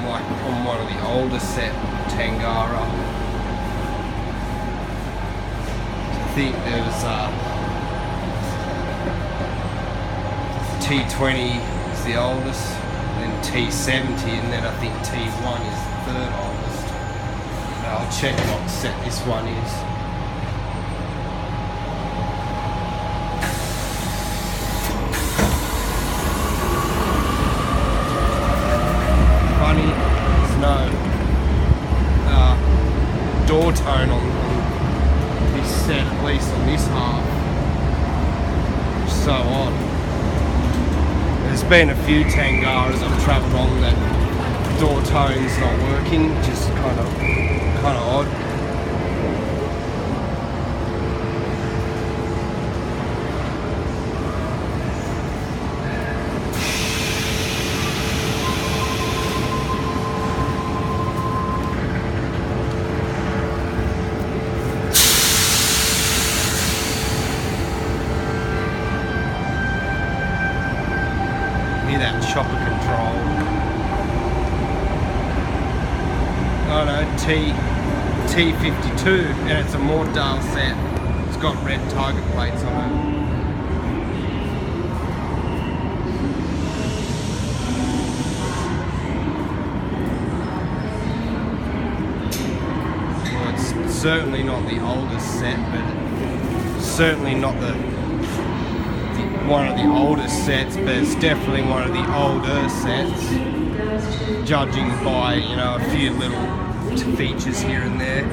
on one of the older set Tangara. I think there was T20 is the oldest, and then T70, and then I think T1 is the third oldest. Now I'll check what set this one is. Funny, there's no door tone on this set, at least on this half. So odd. There's been a few Tangaras I've travelled on that door tone's not working, just kind of odd. That chopper control. Oh no, T52, and it's a Mortdale set. It's got red target plates on it. Well, it's certainly not the oldest set, but it's certainly not one of the oldest sets, but it's definitely one of the older sets, judging by, you know, a few little features here and there.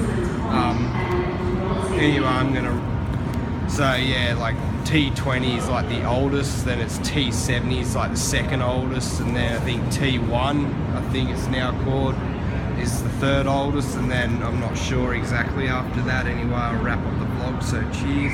Anyway, I'm gonna say, yeah, like T20 is like the oldest, then it's T70 is like the second oldest, and then I think T1, I think it's now called, is the third oldest, and then I'm not sure exactly after that. Anyway, I'll wrap up the vlog, so cheers.